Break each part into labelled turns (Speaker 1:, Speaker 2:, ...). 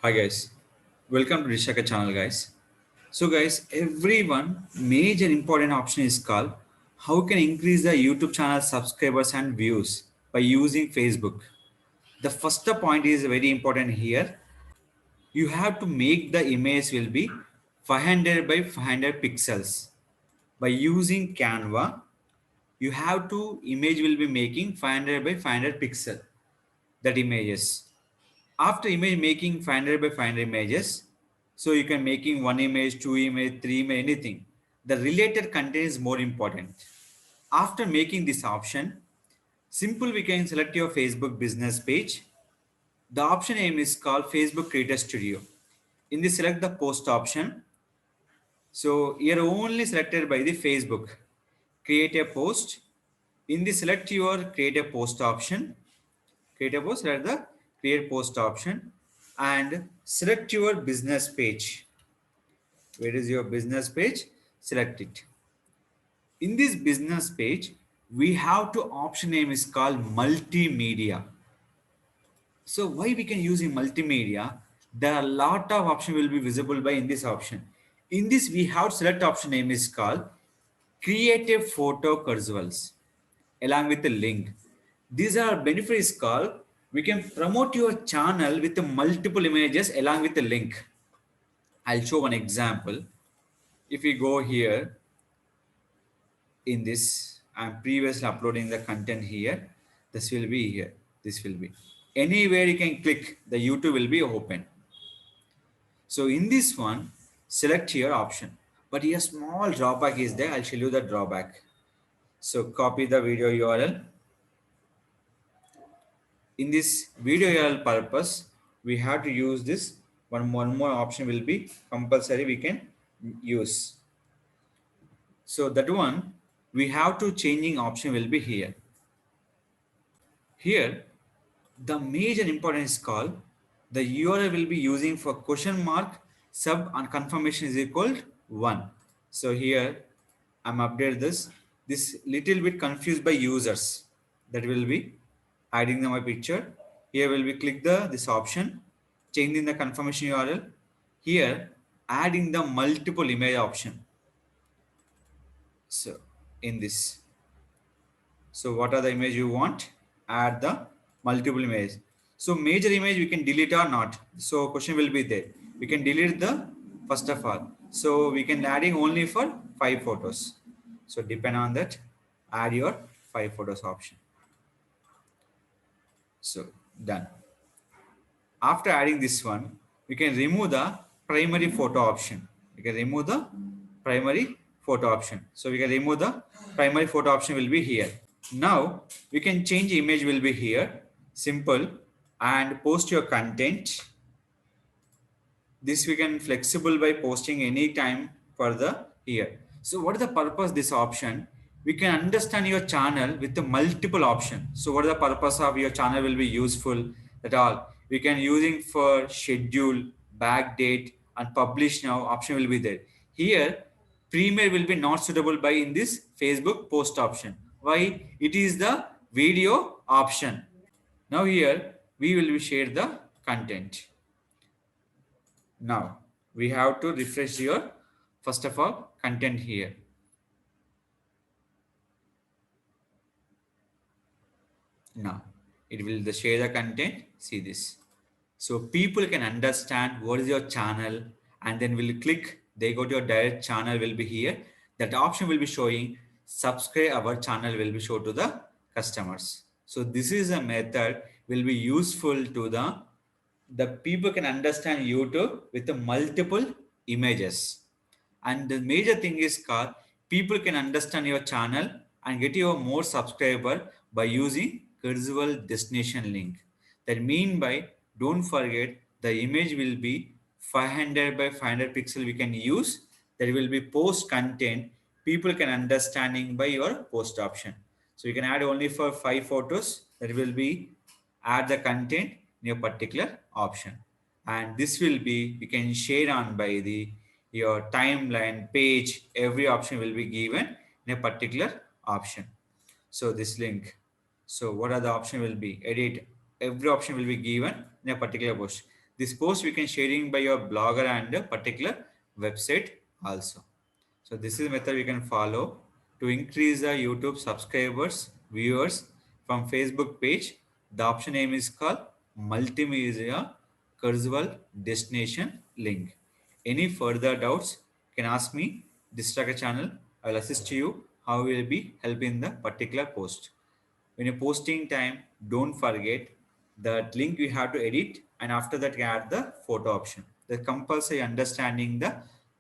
Speaker 1: Hi guys, welcome to Rishaka channel guys. So guys, everyone major important option is called how can increase the YouTube channel subscribers and views by using Facebook. The first point is very important here. You have to make the image will be 500 by 500 pixels. By using Canva, you have to image will be making 500 by 500 pixel that images. After image making 500 by 500 images, so you can making one image, two image, three image, anything. The related content is more important. After making this option, simple we can select your Facebook business page. The option name is called Facebook Creator Studio. In this select the post option. So you're only selected by the Facebook. Create a post. In this select your create a post option. Create a post, select the create post option and select your business page. Where is your business page? Select it. In this business page, we have to option name is called multimedia. So why we can use in multimedia? There are a lot of option will be visible by in this option. In this we have select option name is called creative photo cursivals along with the link. These are benefits called we can promote your channel with the multiple images along with the link. I'll show one example. If we go here in this, I'm previously uploading the content here. This will be here. This will be anywhere you can click. The YouTube will be open. So in this one, select your option. But here small drawback is there. I'll show you the drawback. So copy the video URL. In this video URL purpose, we have to use this one more option will be compulsory we can use. So that one we have to changing option will be here. Here the major importance is called the URL will be using for question mark sub and confirmation is equal 1. So here I'm update this little bit confused by users. That will be adding my picture. Here will be click the this option, changing the confirmation URL. Here adding the multiple image option. So in this, so what are the image you want? Add the multiple image. So major image we can delete or not. So question will be there. We can delete the first of all. So we can adding only for 5 photos. So depend on that, add your 5 photos option. So done. After adding this one, we can remove the primary photo option. We can remove the primary photo option. So we can remove the primary photo option will be here. Now we can change image will be here. Simple and post your content. This we can flexible by posting anytime for the here. So what is the purpose this option? We can understand your channel with the multiple option. So what is the purpose of your channel will be useful at all? We can using for schedule, backdate and publish now option will be there. Here premier will be not suitable by in this Facebook post option. Why? It is the video option. Now here we will be share the content. Now we have to refresh your first of all content here. Now it will share the content. See this. So people can understand what is your channel and then will click. They go to your direct channel will be here. That option will be showing subscribe our channel will be shown to the customers. So this is a method will be useful to the people can understand YouTube with the multiple images. And the major thing is called people can understand your channel and get your more subscriber by using cursor destination link. That mean by don't forget the image will be 500 by 500 pixel we can use. That will be post content. People can understanding by your post option. So you can add only for 5 photos. That will be add the content in your particular option. And this will be you can share on by the your timeline page. Every option will be given in a particular option. So this link. So what are the option will be edit. Every option will be given in a particular post. This post we can sharing by your blogger and a particular website also. So this is method we can follow to increase the YouTube subscribers viewers from Facebook page. The option name is called multimedia cursor destination link. Any further doubts can ask me. This tracker channel, I will assist you how we will be helping the particular post. When you're posting time, don't forget that link you have to edit, and after that you add the photo option. The compulsory understanding the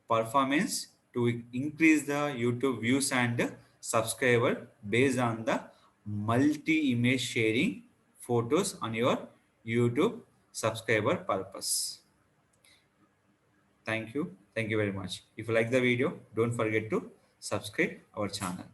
Speaker 1: performance to increase the YouTube views and subscriber based on the multi-image sharing photos on your YouTube subscriber purpose. Thank you very much. If you like the video, don't forget to subscribe our channel.